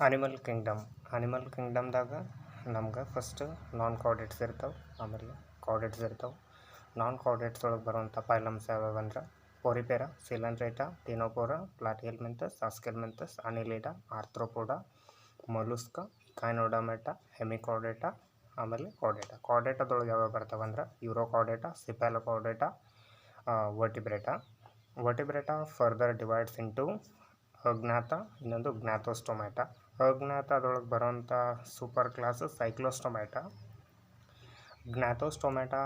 Animal ಕಿಂಗ್ಡಮ್ದಾಗ ನಮ್ಗೆ first ನಾನ್ chordates ಇರ್ತಾವೆ, ಆಮೇಲೆ ಕಾರ್ಡೇಟ್ಸ್ ಇರ್ತಾವೆ. ನಾನ್ ಕಾರ್ಡೇಟ್ಸ್ ಒಳಗೆ ಬರುವಂಥ ಫೈಲಮ್ಸ್ ಯಾವ್ಯಾವ ಅಂದ್ರೆ ಪೊರಿಫೆರಾ, ಸಿಲಂಡ್ರೇಟಾ, ಟೀನೋಪೋರಾ, ಪ್ಲಾಟಿಹೆಲ್ಮಿಂಥಸ್, ಆಸ್ಕೆಲ್ಮಿಂಥಸ್, ಅನಿಲಿಡಾ, ಆರ್ಥ್ರೋಪೋಡಾ, ಮೊಲುಸ್ಕಾ, ಇಕಾಯ್ನೋಡರ್ಮೇಟಾ, ಹೆಮಿಕಾರ್ಡೇಟಾ, ಆಮೇಲೆ ಕಾರ್ಡೇಟಾದೊಳಗೆ ಯಾವ್ಯಾವ ಬರ್ತಾವೆ ಅಂದ್ರೆ Urochordata, Cephalochordata, Vertebrata further divides into Agnatha, ಇನ್ನೊಂದು ಜ್ಞಾತೋಸ್ಟೊಮ್ಯಾಟಾ. ಅಜ್ಞಾತದೊಳಗೆ ಬರೋಂಥ super class Cyclostomata. Gnathostomata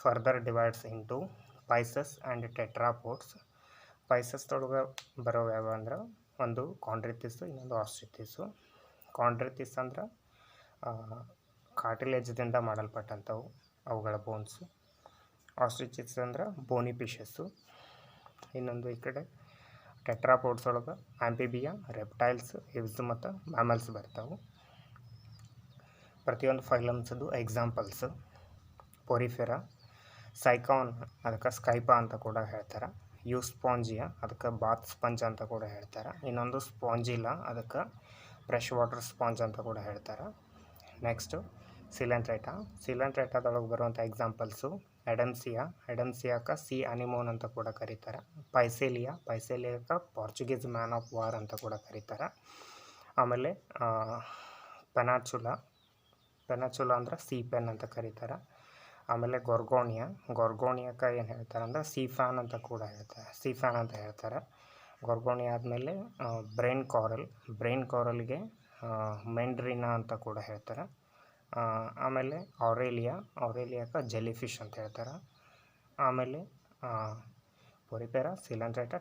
further divides into Pisces and tetrapods. ಪೈಸಸ್ದೊಳಗೆ ಬರೋ ಯಾವ ಅಂದ್ರೆ ಒಂದು ಕಾಂಡ್ರಿತಿಸ್, ಇನ್ನೊಂದು ಆಸ್ಟ್ರಿತಿಸು. ಕಾಂಡ್ರಿತಿಸ್ ಅಂದ್ರೆ ಕಾರ್ಟಿಲೇಜ್ದಿಂದ ಮಾಡಲ್ಪಟ್ಟಂಥವು, ಅವುಗಳ ಬೋನ್ಸು. ಆಸ್ಟ್ರಿಚಿಸ್ ಅಂದ್ರೆ ಬೋನಿ ಫಿಶಸ್ಸು. ಇನ್ನೊಂದು ಈ ಕಡೆ ಟೆಟ್ರಾಪೋಡ್ಸ್ ಒಳಗೆ ಆಂಪಿಬಿಯಾ, ರೆಪ್ಟೈಲ್ಸ್, ಇವ್ಸ್ ಮತ್ತು ಮ್ಯಾಮಲ್ಸ್ ಬರ್ತಾವೆ. ಪ್ರತಿಯೊಂದು ಫೈಲಮ್ಸದು ಎಕ್ಸಾಂಪಲ್ಸ್ ಪೊರಿಫೆರಾ, ಸೈಕಾನ್ ಅದಕ್ಕೆ ಸ್ಕೈಪಾ ಅಂತ ಕೂಡ ಹೇಳ್ತಾರೆ. ಯೂಸ್ಪಾಂಜಿಯಾ ಅದಕ್ಕೆ ಬಾತ್ ಸ್ಪಂಜ್ ಅಂತ ಕೂಡ ಹೇಳ್ತಾರೆ. ಇನ್ನೊಂದು ಸ್ಪಾಂಜಿಲಾ ಅದಕ್ಕೆ ಫ್ರೆಶ್ ವಾಟರ್ ಸ್ಪಾಂಜ್ ಅಂತ ಕೂಡ ಹೇಳ್ತಾರೆ. ನೆಕ್ಸ್ಟು ಸಿಲೆಂಟ್ರೇಟಾದೊಳಗೆ ಬರುವಂಥ ಎಕ್ಸಾಂಪಲ್ಸು ಎಡಮ್ಸಿಯಾಕ್ಕೆ ಸಿ ಅನಿಮೋನ್ ಅಂತ ಕೂಡ ಕರೀತಾರೆ. ಪೈಸೇಲಿಯಾಕ್ಕೆ ಪಾರ್ಚುಗೀಸ್ ಮ್ಯಾನ್ ಆಫ್ ವಾರ್ ಅಂತ ಕೂಡ ಕರೀತಾರೆ. ಆಮೇಲೆ ಪೆನಾಚುಲಾ ಅಂದ್ರೆ ಸಿ ಪೆನ್ ಅಂತ ಕರೀತಾರೆ. ಆಮೇಲೆ ಗೊರ್ಗೋಣಿಯಾಕ್ಕೆ ಏನು ಹೇಳ್ತಾರೆ ಅಂದ್ರೆ ಸೀಫ್ಯಾನ್ ಅಂತ ಹೇಳ್ತಾರೆ. ಗೊರ್ಗೋಣಿಯಾ ಆದಮೇಲೆ ಬ್ರೈನ್ ಕಾರಲ್ಗೆ ಮೆಂಡ್ರಿನಾ ಅಂತ ಕೂಡ ಹೇಳ್ತಾರೆ. ಆಮೇಲೆ ಔರೇಲಿಯಾಕ್ಕೆ ಜೆಲಿಫಿಶ್ ಅಂತ ಹೇಳ್ತಾರೆ. ಆಮೇಲೆ ಪೊರಿಫೆರಾ, ಸಿಲೆಂಟ್ರೇಟಾ,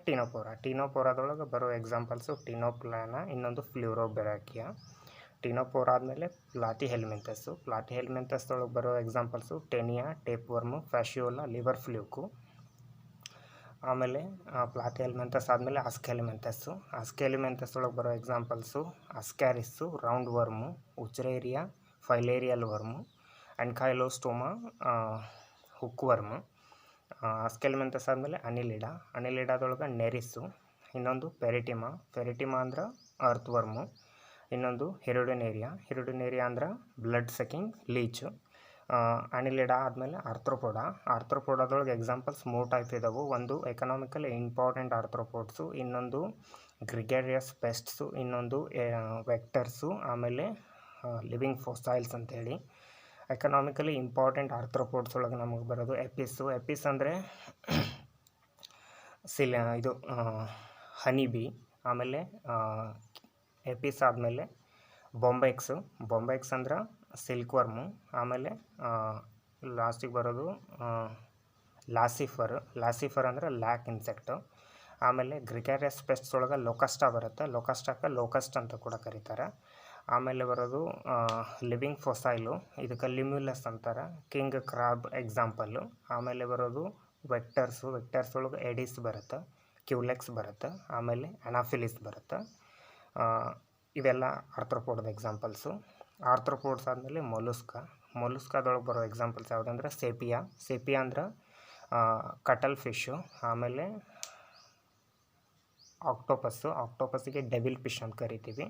ಟೀನೋಪೋರಾದೊಳಗೆ ಬರೋ ಎಕ್ಸಾಂಪಲ್ಸು ಟೀನೋಪ್ಲಾನಾ, ಇನ್ನೊಂದು ಫ್ಲೂರೋಬೆರಾಕಿಯಾ. ಟೀನೋಪೋರಾ ಆದಮೇಲೆ ಪ್ಲಾಟಿಹೆಲ್ಮಿಂಥಸ್ದೊಳಗೆ ಬರೋ ಎಕ್ಸಾಂಪಲ್ಸು ಟೆನಿಯಾ, ಟೇಪ್ವರ್ಮು, ಫ್ಯಾಶಿಯೋಲಾ, ಲಿವರ್ ಫ್ಲೂಕು. ಆಮೇಲೆ ಪ್ಲಾಟಿಹೆಲ್ಮಿಂಥಸ್ ಆದಮೇಲೆ ಆಸ್ಕೆಲಿಮೆಂಥಸ್ದೊಳಗೆ ಬರೋ examples Ascaris, round worm, Wuchereria, filarial worm, Ancylostoma, hook worm. Aschelminthes ಆದಮೇಲೆ ಅನಿಲಿಡಾದೊಳಗೆ ನೆರಿಸ್ಸು. ಇನ್ನೊಂದು ಫೆರಿಟಿಮಾ ಅಂದ್ರೆ ಅರ್ತ್ ವರ್ಮು. ಇನ್ನೊಂದು ಹಿರುಡಿನೇರಿಯಾ ಅಂದ್ರೆ ಬ್ಲಡ್ ಸೆಕಿಂಗ್ ಲೀಚು. ಅನಿಲಿಡಾ ಆದಮೇಲೆ ಆರ್ಥ್ರೋಪೋಡಾದೊಳಗೆ ಎಕ್ಸಾಂಪಲ್ಸ್ 3 ಟೈಪ್ ಇದಾವೆ. ಒಂದು ಎಕನಾಮಿಕಲಿ ಇಂಪಾರ್ಟೆಂಟ್ ಆರ್ಥ್ರೋಪೋಡ್ಸು, ಇನ್ನೊಂದು ಗ್ರಿಗೇರಿಯಸ್ ಪೆಸ್ಟ್ಸು, ಇನ್ನೊಂದು ವೆಕ್ಟರ್ಸು, ಆಮೇಲೆ ಲಿವಿಂಗ್ ಫೋಸೈಲ್ಸ್ ಅಂತೇಳಿ. ಎಕನಾಮಿಕಲಿ ಇಂಪಾರ್ಟೆಂಟ್ ಆರ್ಥ್ರೋಪೋಡ್ಸ್ ಒಳಗೆ ನಮಗೆ ಬರೋದು ಎಪಿಸ್ ಅಂದರೆ ಇದು ಹನಿಬಿ. ಆಮೇಲೆ ಎಪಿಸ್ ಆದಮೇಲೆ ಬೊಂಬೆಕ್ಸ್ ಅಂದ್ರೆ ಸಿಲ್ಕ್ ವರ್ಮು. ಆಮೇಲೆ ಲಾಸ್ಟಿಗೆ ಬರೋದು ಲಾಸಿಫರ್ ಅಂದರೆ ಲ್ಯಾಕ್ ಇನ್ಸೆಕ್ಟು. ಆಮೇಲೆ ಗ್ರಿಗೇರಿಯಸ್ ಪೆಸ್ಟ್ಸ್ ಒಳಗೆ ಲೊಕಸ್ಟಾ ಬರುತ್ತೆ. ಲೋಕಸ್ಟ್ ಅಂತ ಕೂಡ ಕರೀತಾರೆ. ಆಮೇಲೆ ಬರೋದು ಲಿವಿಂಗ್ ಫೊಸೈಲು, ಇದಕ್ಕೆ ಲಿಮ್ಯುಲಸ್ ಅಂತಾರೆ. King crab example. ಆಮೇಲೆ ಬರೋದು ವೆಕ್ಟರ್ಸ್ ಒಳಗೆ ಎಡಿಸ್ ಬರುತ್ತೆ, ಕ್ಯೂಲೆಕ್ಸ್ ಬರುತ್ತೆ, ಆಮೇಲೆ ಅನಾಫಿಲಿಸ್ ಬರುತ್ತೆ. ಇವೆಲ್ಲ ಆರ್ಥ್ರೋಪೋಡ್ದ ಎಕ್ಸಾಂಪಲ್ಸು. ಆರ್ಥ್ರೋಪೋಡ್ಸ್ ಆದಮೇಲೆ ಮೊಲುಸ್ಕಾದೊಳಗೆ ಬರೋ ಎಕ್ಸಾಂಪಲ್ಸ್ ಯಾವುದಂದ್ರೆ ಸೇಪಿಯಾ ಅಂದ್ರೆ ಕಟಲ್ ಫಿಶ್ಶು. ಆಮೇಲೆ ಆಕ್ಟೋಪಸ್ಸಿಗೆ ಡೆವಿಲ್ ಫಿಶ್ ಅಂತ ಕರಿತೀವಿ.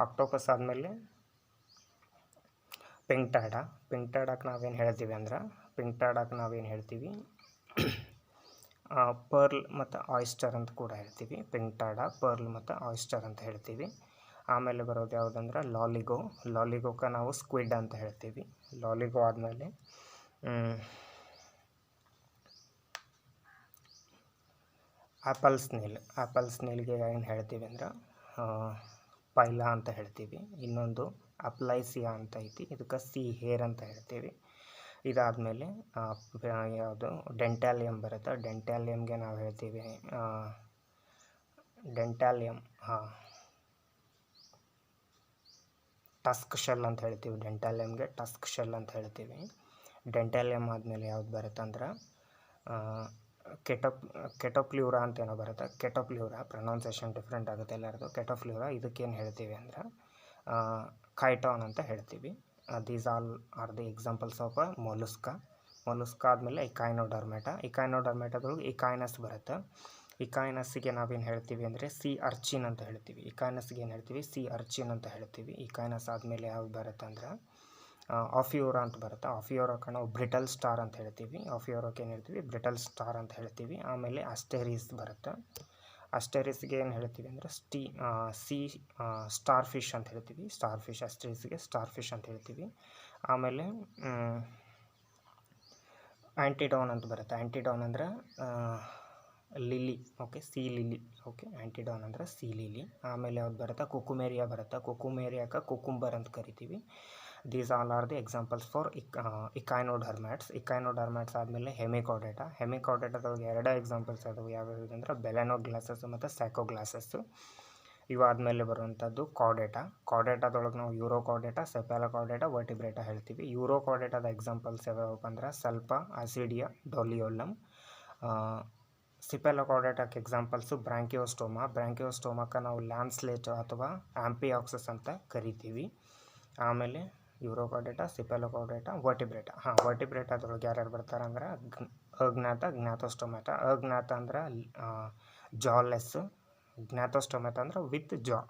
ಆಕ್ಟೋಪಸ್ ಆದಮೇಲೆ ಪಿಂಕ್ಟಾಡಕ್ಕೆ ನಾವೇನು ಹೇಳ್ತೀವಿ ಪರ್ಲ್ ಮತ್ತು ಆಯಿಸ್ಟರ್ ಅಂತ ಕೂಡ ಹೇಳ್ತೀವಿ. ಪರ್ಲ್ ಮತ್ತು ಆಯಿಸ್ಟರ್ ಅಂತ ಹೇಳ್ತೀವಿ. ಆಮೇಲೆ ಬರೋದು ಯಾವುದಂದ್ರೆ ಲಾಲಿಗೋಕ್ಕೆ ನಾವು ಸ್ಕ್ವಿಡ್ ಅಂತ ಹೇಳ್ತೀವಿ. ಲಾಲಿಗೋ ಆದಮೇಲೆ ಆ್ಯಪಲ್ ಸ್ನೇಲ್ಗೆ ಏನು ಹೇಳ್ತೀವಿ ಅಂದ್ರೆ ಪೈಲಾ ಅಂತ ಹೇಳ್ತೀವಿ. ಇನ್ನೊಂದು ಅಪ್ಲೈಸಿಯಾ ಅಂತ ಐತಿ, ಇದಕ್ಕೆ ಸಿ ಹೇರ್ ಅಂತ ಹೇಳ್ತೀವಿ. ಇದಾದಮೇಲೆ ಯಾವುದು ಡೆಂಟ್ಯಾಲಿಯಮ್ ಬರುತ್ತೆ. ಡೆಂಟ್ಯಾಲಿಯಮ್ಗೆ ನಾವು ಹೇಳ್ತೀವಿ ಟಸ್ಕ್ ಶೆಲ್ ಅಂತ ಹೇಳ್ತೀವಿ. ಡೆಂಟ್ಯಾಲಿಯಮ್ಗೆ ಟಸ್ಕ್ ಶೆಲ್ ಅಂತ ಹೇಳ್ತೀವಿ. ಡೆಂಟ್ಯಾಲಿಯಮ್ ಆದಮೇಲೆ ಯಾವ್ದು ಬರುತ್ತೆ ಅಂದ್ರೆ ಕೆಟೋಪ್ಲ್ಯೂರಾ ಅಂತ ಏನೋ ಬರುತ್ತೆ. ಪ್ರೊನೌನ್ಸೇಷನ್ ಡಿಫ್ರೆಂಟ್ ಆಗುತ್ತೆ ಎಲ್ಲರದು. ಕೆಟೋಪ್ಲ್ಯೂರಾ ಇದಕ್ಕೇನು ಹೇಳ್ತೀವಿ ಅಂದ್ರೆ ಕೈಟಾನ್ ಅಂತ ಹೇಳ್ತೀವಿ. These all are the examples of Mollusca ಆದಮೇಲೆ ಇಕಾಯ್ನೋಡರ್ಮೇಟಾದೊಳಗೆ ಇಕಾಯ್ನಸ್ ಬರುತ್ತೆ. ಇಕಾಯ್ನಸ್ಸಿಗೆ ನಾವೇನು ಹೇಳ್ತೀವಿ ಅಂದರೆ ಸಿ ಅರ್ಚಿನ್ ಅಂತ ಹೇಳ್ತೀವಿ. ಇಕಾಯ್ನಸ್ಸಿಗೆ ಏನು ಹೇಳ್ತೀವಿ, ಸಿ ಅರ್ಚಿನ್ ಅಂತ ಹೇಳ್ತೀವಿ. ಇಕಾಯ್ನಸ್ ಆದಮೇಲೆ ಯಾವ್ದು ಬರುತ್ತೆ ಅಂದ್ರೆ ಆಫಿಯೋರಾ ಅಂತ ಬರುತ್ತೆ. ಆಫಿಯೋರಕ್ಕೆ ನಾವು ಬ್ರಿಟಲ್ ಸ್ಟಾರ್ ಅಂತ ಹೇಳ್ತೀವಿ. ಆಫಿಯೋರಕ್ಕೆ ಏನು ಹೇಳ್ತೀವಿ, ಬ್ರಿಟಲ್ ಸ್ಟಾರ್ ಅಂತ ಹೇಳ್ತೀವಿ. ಆಮೇಲೆ ಅಸ್ಟೆರಿಸ್ ಬರುತ್ತೆ. ಅಸ್ಟೆರಿಸ್ಗೆ ಏನು ಹೇಳ್ತೀವಿ ಅಂದರೆ ಸಿ ಸ್ಟಾರ್ ಫಿಶ್ ಅಂತ ಹೇಳ್ತೀವಿ. ಸ್ಟಾರ್ ಫಿಶ್, ಅಸ್ಟೆರಿಸ್ಗೆ ಸ್ಟಾರ್ ಫಿಶ್ ಅಂತ ಹೇಳ್ತೀವಿ. ಆಮೇಲೆ ಆ್ಯಂಟಿಡಾನ್ ಅಂತ ಬರುತ್ತೆ. ಆ್ಯಂಟಿಡಾನ್ ಅಂದರೆ lily, okay, sea lily, okay. Antedon ಅಂದರೆ ಸಿ ಲಿಲಿ. ಆಮೇಲೆ ಯಾವ್ದು ಬರುತ್ತೆ, ಕುಕುಮೇರಿಯಾ ಬರುತ್ತೆ. ಕುಕುಮೇರಿಯಾಕ್ಕೆ ಕುಕುಂಬರ್ ಅಂತ ಕರಿತೀವಿ. These all are the examples for echinoderms. Echinoderms ಆದಮೇಲೆ ಹೆಮಿಕಾರ್ಡೇಟಾ. ಹೆಮಿಕಾರ್ಡೇಟಾದೊಳಗೆ ಎರಡು ಎಕ್ಸಾಂಪಲ್ಸ್ ಅದಾವೆ. ಯಾವ್ಯಾವುದು ಅಂದರೆ ಬೆಲೆನೋಗ್ಲಾಸಸ್ ಮತ್ತು ಸ್ಯಾಕೋಗ್ಲಾಸಸ್ಸು. ಇವಾದಮೇಲೆ ಬರುವಂಥದ್ದು ಕಾರ್ಡೇಟಾ. ಕಾರ್ಡೇಟಾದೊಳಗೆ ನಾವು ಯೂರೋಕಾರ್ಡೇಟಾ, ಸೆಫಾಲೋಕಾರ್ಡೇಟಾ, ವರ್ಟಿಬ್ರೇಟಾ ಹೇಳ್ತೀವಿ. ಯೂರೋಕಾರ್ಡೇಟಾದ ಎಕ್ಸಾಂಪಲ್ಸ್ ಯಾವ್ಯಾವಪ್ಪ ಅಂದ್ರೆ ಸ್ವಲ್ಪ, ಅಸಿಡಿಯಾ, ಡೊಲಿಯೋಲಮ್. ಸಿಪೆಲೋಕಾರ್ಡೇಟಾಕ್ಕೆ ಎಕ್ಸಾಂಪಲ್ಸು ಬ್ರಾಂಕಿಯೋಸ್ಟೋಮಾ. ಬ್ರಾಂಕಿಯೋಸ್ಟೋಮಾಕ್ಕೆ ನಾವು ಲ್ಯಾಮ್ಸ್ಲೇಟ್ ಅಥವಾ ಆಂಪಿಯಾಕ್ಸಸ್ ಅಂತ ಕರಿತೀವಿ. ಆಮೇಲೆ ಯೂರೋಕಾರ್ಡೇಟಾ, ಸಿಪೆಲೋಕಾರ್ಡೇಟಾ, ವರ್ಟಿಬ್ರೇಟಾ. ವರ್ಟಿಬ್ರೇಟಾದೊಳಗೆ ಯಾರ್ಯಾರು ಬರ್ತಾರೆ ಅಂದ್ರೆ ಅಜ್ಞಾತ, ಜ್ಞಾತೋಸ್ಟೊಮ್ಯಾಟ. ಅಜ್ಞಾತ ಅಂದ್ರೆ ಜಾಲೆಸ್, ಜ್ಞಾತೋಸ್ಟೊಮ್ಯಾಟ ಅಂದ್ರೆ ವಿತ್ ಜಾ.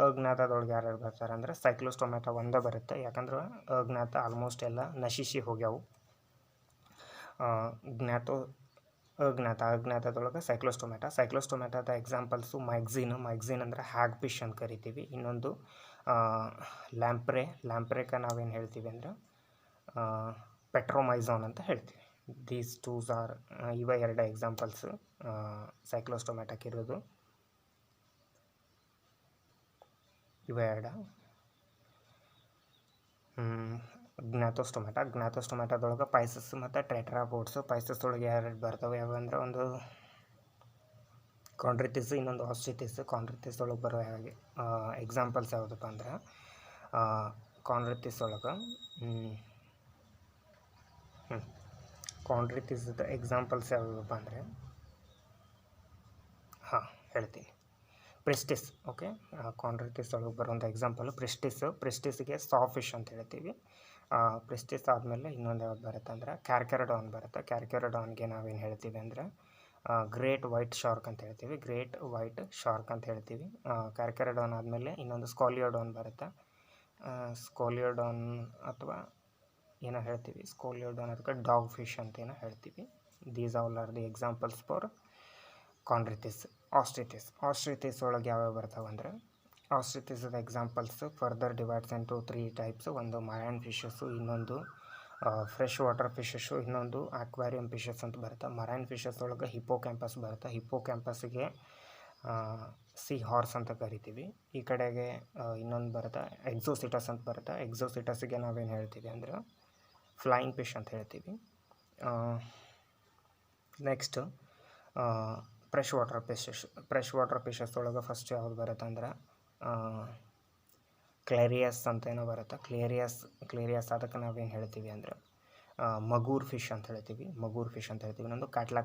ಅಜ್ಞಾತದೊಳಗೆ ಯಾರ್ಯಾರು ಬರ್ತಾರೆ ಅಂದರೆ ಸೈಕ್ಲೋಸ್ಟೊಮ್ಯಾಟ ಒಂದೇ ಬರುತ್ತೆ. ಯಾಕಂದ್ರೆ ಅಜ್ಞಾತ ಆಲ್ಮೋಸ್ಟ್ ಎಲ್ಲ ನಶಿಸಿ ಹೋಗ್ಯಾವು. ಅಜ್ಞಾತದೊಳಗೆ ಸೈಕ್ಲೋಸ್ಟೊಮ್ಯಾಟದ ಎಕ್ಸಾಂಪಲ್ಸು ಮೈಗ್ಝಿನ್ ಅಂದರೆ ಹ್ಯಾಗ್ ಫಿಶ್ ಅಂತ ಕರಿತೀವಿ. ಇನ್ನೊಂದು ಲ್ಯಾಂಪ್ರೇಕ ನಾವೇನು ಹೇಳ್ತೀವಿ ಅಂದರೆ ಪೆಟ್ರೋಮೈಝಾನ್ ಅಂತ ಹೇಳ್ತೀವಿ. ದೀಸ್ ಟೂಸ್ ಆರ್ ಇವ ಎರಡು ಎಕ್ಸಾಂಪಲ್ಸು ಸೈಕ್ಲೋಸ್ಟೊಮ್ಯಾಟಕ್ಕೆ ಇರೋದು. ಇವ ಎರಡು. ಜ್ಞಾತೋಸ್ಟೊಮ್ಯಾಟದೊಳಗೆ ಪೈಸಸ್ ಮತ್ತು ಟೆಟ್ರಾಪೋಡ್ಸು. ಪೈಸಸ್ ಒಳಗೆ ಎರಡು ಬರ್ತವೆ. ಯಾವಂದ್ರೆ ಒಂದು ಕಾಂಡ್ರಿತಿಸ್, ಇನ್ನೊಂದು ಆಸ್ಟ್ರಿತಿಸ್. ಕಾಂಡ್ರಿತಿಸ್ ಒಳಗೆ ಬರೋ ಹಾಗೆ ಎಕ್ಸಾಂಪಲ್ಸ್ ಯಾವುದಪ್ಪ ಅಂದ್ರೆ ಕಾಂಡ್ರಿತಿಸ್ ಒಳಗೆ ಕಾಂಡ್ರಿತಿಸ್ದ ಎಕ್ಸಾಂಪಲ್ಸ್ ಯಾವುದಪ್ಪ ಅಂದರೆ ಹೇಳ್ತೀನಿ. ಪ್ರೆಸ್ಟಿಸ್, ಓಕೆ. ಕಾಂಡ್ರಿತಿಸ್ ಒಳಗೆ ಬರುವಂಥ ಎಕ್ಸಾಂಪಲು ಪ್ರೆಸ್ಟಿಸ್ಗೆ ಸಾ ಫಿಶ್ ಅಂತ ಹೇಳ್ತೀವಿ. ಪ್ರೆಸ್ಟಿಸ್ ಆದಮೇಲೆ ಇನ್ನೊಂದು ಯಾವ್ದು ಬರುತ್ತೆ ಅಂದರೆ ಕ್ಯಾರ್ಕೆರಡಾನ್ ಬರುತ್ತೆ. ಕ್ಯಾರ್ಕೆರಡಾನ್ಗೆ ನಾವೇನು ಹೇಳ್ತೀವಿ ಅಂದರೆ ಗ್ರೇಟ್ ವೈಟ್ ಶಾರ್ಕ್ ಅಂತ ಹೇಳ್ತೀವಿ. ಗ್ರೇಟ್ ವೈಟ್ ಶಾರ್ಕ್ ಅಂತ ಹೇಳ್ತೀವಿ. ಕ್ಯಾರ್ಕೆರಡಾನ್ ಆದಮೇಲೆ ಇನ್ನೊಂದು ಸ್ಕಾಲಿಯೋಡಾನ್ ಬರುತ್ತೆ. ಸ್ಕಾಲಿಯೋಡಾನ್ ಅಥವಾ ಏನೋ ಹೇಳ್ತೀವಿ, ಸ್ಕಾಲಿಯೋಡಾನ್ ಅದಕ್ಕೆ ಡಾಗ್ ಫಿಶ್ ಅಂತ ಏನೋ ಹೇಳ್ತೀವಿ. These all are the examples for Chondrichthyes. Osteichthyes ಒಳಗೆ ಯಾವ್ಯಾವ ಬರ್ತಾವೆ ಅಂದರೆ ಆಸ್ಟ್ರಿತಿಸ್ದ examples further divides into 3 types. ಒಂದು ಮರೈನ್ ಫಿಶಸ್ಸು, ಇನ್ನೊಂದು ಫ್ರೆಶ್ ವಾಟರ್ ಫಿಶಸ್ಸು, ಇನ್ನೊಂದು ಅಕ್ವಾರಿಯಂ ಫಿಶಸ್ ಅಂತ ಬರುತ್ತೆ. ಮರೈನ್ ಫಿಶಸ್ ಒಳಗೆ ಹಿಪ್ಪೋಕ್ಯಾಂಪಸ್ ಬರುತ್ತೆ. ಹಿಪ್ಪೋಕ್ಯಾಂಪಸ್ಗೆ ಸಿ ಹಾರ್ಸ್ ಅಂತ ಕರಿತೀವಿ. ಈ ಕಡೆಗೆ ಇನ್ನೊಂದು ಬರುತ್ತೆ ಎಕ್ಸೋಸಿಟಸ್ ಅಂತ ಬರುತ್ತೆ. ಎಕ್ಸೋಸಿಟಸ್ಗೆ ನಾವೇನು ಹೇಳ್ತೀವಿ ಅಂದರೆ ಫ್ಲೈಯಿಂಗ್ ಫಿಶ್ ಅಂತ ಹೇಳ್ತೀವಿ. ನೆಕ್ಸ್ಟ್ ಫ್ರೆಶ್ ವಾಟರ್ ಫಿಶಸ್ ಒಳಗೆ ಫಸ್ಟ್ ಯಾವ್ದು ಬರುತ್ತೆ ಅಂದ್ರೆ ಕ್ಲೇರಿಯಸ್ ಅಂತ ಏನೋ ಬರುತ್ತೆ. ಕ್ಲೇರಿಯಸ್ ಅದಕ್ಕೆ ನಾವೇನು ಹೇಳ್ತೀವಿ ಅಂದರೆ ಮಗೂರ್ ಫಿಶ್ ಅಂತ ಹೇಳ್ತೀವಿ. ಇನ್ನೊಂದು ಕಾಟ್ಲಾ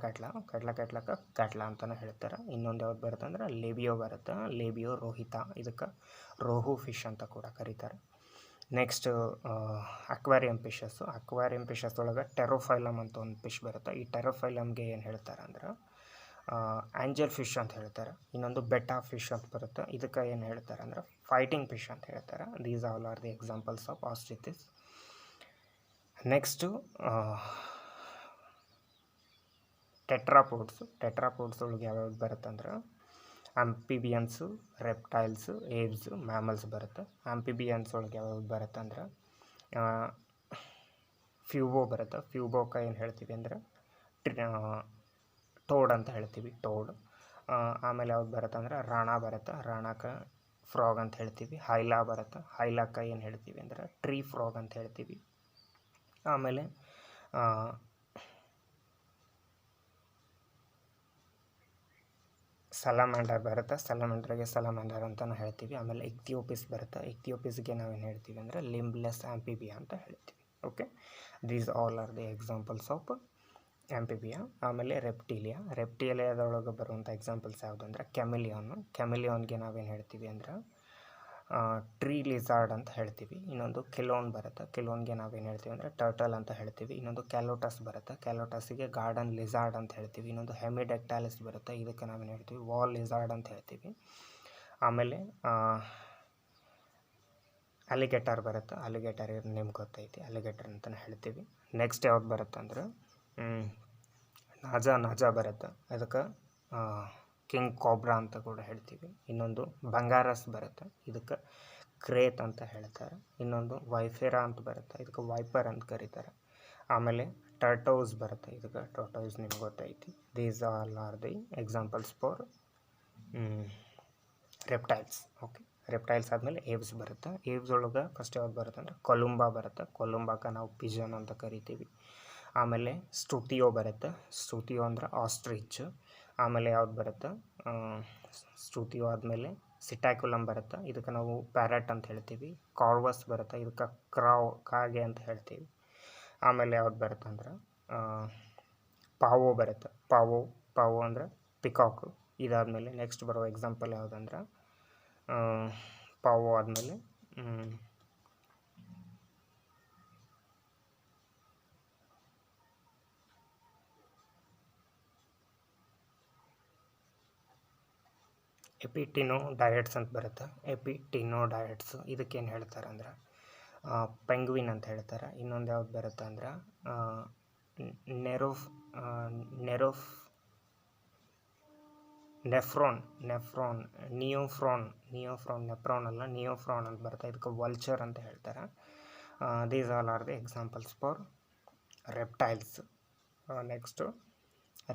ಅಂತಲೇ ಹೇಳ್ತಾರೆ. ಇನ್ನೊಂದು ಯಾವ್ದು ಬರುತ್ತೆ ಅಂದ್ರೆ ಲೇಬಿಯೋ ಬರುತ್ತೆ. ಲೇಬಿಯೋ ರೋಹಿತ, ಇದಕ್ಕೆ ರೋಹು ಫಿಶ್ ಅಂತ ಕೂಡ ಕರೀತಾರೆ. ನೆಕ್ಸ್ಟ್ ಅಕ್ವಾರಿಯಂ ಫಿಶಸ್ ಒಳಗೆ ಟೆರೋಫೈಲಮ್ ಅಂತ ಒಂದು ಫಿಶ್ ಬರುತ್ತೆ. ಈ ಟೆರೋಫೈಲಮ್ಗೆ ಏನು ಹೇಳ್ತಾರೆ ಅಂದ್ರೆ ಆಂಜಲ್ ಫಿಶ್ ಅಂತ ಹೇಳ್ತಾರೆ. ಇನ್ನೊಂದು ಬೆಟಾ ಫಿಶ್ ಅಂತ ಬರುತ್ತೆ. ಇದಕ್ಕೆ ಏನು ಹೇಳ್ತಾರೆ ಅಂದರೆ ಫೈಟಿಂಗ್ ಫಿಶ್ ಅಂತ ಹೇಳ್ತಾರೆ. These all are the examples of Osteichthyes. Next tetrapods ಒಳಗೆ ಯಾವ್ಯಾವ್ದು ಬರುತ್ತೆ ಅಂದ್ರೆ ಆಂಪಿಬಿಯನ್ಸು, ರೆಪ್ಟೈಲ್ಸು, ಏವ್ಸು, ಮ್ಯಾಮಲ್ಸ್ ಬರುತ್ತೆ. ಆಂಪಿಬಿಯನ್ಸ್ ಒಳಗೆ ಯಾವ್ಯಾವ್ದು ಬರುತ್ತೆ ಅಂದ್ರೆ ಫ್ಯೂಬೋ ಬರುತ್ತೆ. ಫ್ಯೂಬೋಕ್ಕೆ ಏನು ಹೇಳ್ತೀವಿ ಅಂದರೆ ಟೋಡ್ ಅಂತ ಹೇಳ್ತೀವಿ, ಟೋಡ್. ಆಮೇಲೆ ಯಾವ್ದು ಬರುತ್ತೆ ಅಂದರೆ ರಾಣ ಬರುತ್ತೆ. ರಾಣಕ್ಕೆ ಫ್ರಾಗ್ ಅಂತ ಹೇಳ್ತೀವಿ. ಹೈಲಾ ಬರುತ್ತೆ. ಹೈಲಾಕ್ಕೆ ಏನು ಹೇಳ್ತೀವಿ ಅಂದರೆ ಟ್ರೀ ಫ್ರಾಗ್ ಅಂತ ಹೇಳ್ತೀವಿ. ಆಮೇಲೆ ಸಲಾಮ್ಯಾಂಡರ್ ಬರುತ್ತೆ. ಸಲಾಮ್ಯಾಂಡರ್ ಅಂತಲೂ ಹೇಳ್ತೀವಿ. ಆಮೇಲೆ ಇಕ್ತಿಯೋಪಿಸ್ ಬರುತ್ತೆ. ಇಕ್ತಿಯೋಪಿಸ್ಗೆ ನಾವೇನು ಹೇಳ್ತೀವಿ ಅಂದರೆ ಲಿಂಬ್ಲೆಸ್ ಆಂಪಿಬಿಯಾ ಅಂತ ಹೇಳ್ತೀವಿ. Okay, these all are the examples of Amphibia. ಆಮೇಲೆ ರೆಪ್ಟೀಲಿಯಾದೊಳಗೆ ಬರುವಂಥ ಎಕ್ಸಾಂಪಲ್ಸ್ ಯಾವುದು ಅಂದರೆ ಕೆಮಿಲಿಯಾನ್ಗೆ ನಾವೇನು ಹೇಳ್ತೀವಿ ಅಂದರೆ ಟ್ರೀ ಲಿಸಾರ್ಡ್ ಅಂತ ಹೇಳ್ತೀವಿ. ಇನ್ನೊಂದು ಕೆಲೋನ್ ಬರುತ್ತೆ. ಕೆಲೋನ್ಗೆ ನಾವೇನು ಹೇಳ್ತೀವಿ ಅಂದರೆ ಟರ್ಟಲ್ ಅಂತ ಹೇಳ್ತೀವಿ. ಇನ್ನೊಂದು ಕ್ಯಾಲೋಟಸ್ ಬರುತ್ತೆ. ಕ್ಯಾಲೋಟಸ್ಸಿಗೆ ಗಾರ್ಡನ್ ಲಿಸಾರ್ಡ್ ಅಂತ ಹೇಳ್ತೀವಿ. ಇನ್ನೊಂದು ಹೆಮಿಡೆಕ್ಟಾಲಿಸ್ ಬರುತ್ತೆ. ಇದಕ್ಕೆ ನಾವೇನು ಹೇಳ್ತೀವಿ ವಾಲ್ ಲಿಸಾರ್ಡ್ ಅಂತ ಹೇಳ್ತೀವಿ. ಆಮೇಲೆ ಅಲಿಗೇಟರ್ ಬರುತ್ತೆ. ಅಲಿಗೇಟರ್ ನಿಮ್ಗೆ ಗೊತ್ತೈತಿ, ಅಲಿಗೇಟರ್ ಅಂತಲೇ ಹೇಳ್ತೀವಿ. ನೆಕ್ಸ್ಟ್ ಯಾವ್ದು ಬರುತ್ತೆ ಅಂದ್ರೆ ನಾಜಾ ಬರುತ್ತೆ. ಅದಕ್ಕೆ ಕಿಂಗ್ ಕೋಬ್ರಾ ಅಂತ ಕೂಡ ಹೇಳ್ತೀವಿ. ಇನ್ನೊಂದು ಬಂಗಾರಸ್ ಬರುತ್ತೆ. ಇದಕ್ಕೆ ಕ್ರೇತ್ ಅಂತ ಹೇಳ್ತಾರೆ. ಇನ್ನೊಂದು ವೈಫೆರಾ ಅಂತ ಬರುತ್ತೆ. ಇದಕ್ಕೆ ವೈಪರ್ ಅಂತ ಕರೀತಾರೆ. ಆಮೇಲೆ ಟರ್ಟೋಸ್ ಬರುತ್ತೆ. ಇದಕ್ಕೆ ಟರ್ಟೋಸ್ ನಿಮ್ಗೆ ಗೊತ್ತೈತಿ. These all are the examples for reptiles. Okay, reptiles ಆದಮೇಲೆ ಏವ್ಸ್ ಬರುತ್ತೆ. ಏವ್ಸ್ ಒಳಗೆ ಫಸ್ಟ್ ಯಾವ್ದು ಬರುತ್ತೆ ಅಂದರೆ ಕೊಲುಂಬಾ ಬರುತ್ತೆ. ಕೊಲುಂಬಾಕ ನಾವು ಪಿಜನ್ ಅಂತ ಕರಿತೀವಿ. ಆಮೇಲೆ ಸ್ಟುಟಿಯೋ ಬರುತ್ತೆ. ಸ್ಟುಟಿಯೋ ಅಂದ್ರೆ ಆಸ್ಟ್ರಿಚ್. ಆಮೇಲೆ ಯಾವ್ದು ಬರುತ್ತೆ ಸ್ಟುಟಿಯೋ ಆದಮೇಲೆ ಸಿಟ್ಯಾಕ್ಯುಲಮ್ ಬರುತ್ತೆ. ಇದಕ್ಕೆ ನಾವು ಪ್ಯಾರಟ್ ಅಂತ ಹೇಳ್ತೀವಿ. ಕಾರ್ವಸ್ ಬರುತ್ತೆ. ಇದಕ್ಕೆ ಕ್ರಾವ್ ಕಾಗೆ ಅಂತ ಹೇಳ್ತೀವಿ. ಆಮೇಲೆ ಯಾವ್ದು ಬರುತ್ತೆ ಅಂದ್ರೆ ಪಾವೋ ಬರುತ್ತೆ. ಪಾವೋ ಅಂದರೆ ಪಿಕಾಕು. ಇದಾದಮೇಲೆ ನೆಕ್ಸ್ಟ್ ಬರೋ ಎಕ್ಸಾಂಪಲ್ ಯಾವುದಂದ್ರೆ ಪಾವೋ ಆದಮೇಲೆ ಎಪಿಟಿನೋಡಯಟ್ಸ್ ಅಂತ ಬರುತ್ತೆ. ಎಪಿಟಿನೋಡಯಟ್ಸ್ ಇದಕ್ಕೇನು ಹೇಳ್ತಾರೆ ಅಂದ್ರೆ ಪೆಂಗ್ವಿನ್ ಅಂತ ಹೇಳ್ತಾರೆ. ಇನ್ನೊಂದು ಯಾವ್ದು ಬರುತ್ತೆ ಅಂದ್ರೆ ನೆಫ್ರಾನ್ ಅಲ್ಲ, ನಿಯೋಫ್ರಾನ್ ಅಂತ ಬರುತ್ತೆ. ಇದಕ್ಕೆ ವಲ್ಚರ್ ಅಂತ ಹೇಳ್ತಾರೆ. These all are the examples for reptiles. Next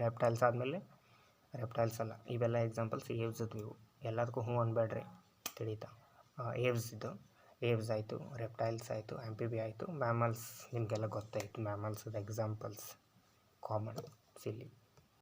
reptiles ಆದಮೇಲೆ ರೆಪ್ಟೈಲ್ಸ್ ಅಲ್ಲ, ಇವೆಲ್ಲ ಎಕ್ಸಾಂಪಲ್ಸ್ ಏವ್ಸ್ ಇವು. ಎಲ್ಲದಕ್ಕೂ ಹ್ಞೂ ಅನ್ಬೇಡ್ರಿ, ತಿಳಿತಾ. ಏವ್ಸ್ ಆಯಿತು, ರೆಪ್ಟೈಲ್ಸ್ ಆಯಿತು, ಆಂಪಿಬಿ ಆಯಿತು, ಮ್ಯಾಮಲ್ಸ್ ನಿಮಗೆಲ್ಲ ಗೊತ್ತಾಯಿತು. ಮ್ಯಾಮಲ್ಸ್ದು ಎಕ್ಸಾಂಪಲ್ಸ್ ಕಾಮನ್ ಸಿಲ್ಲಿ.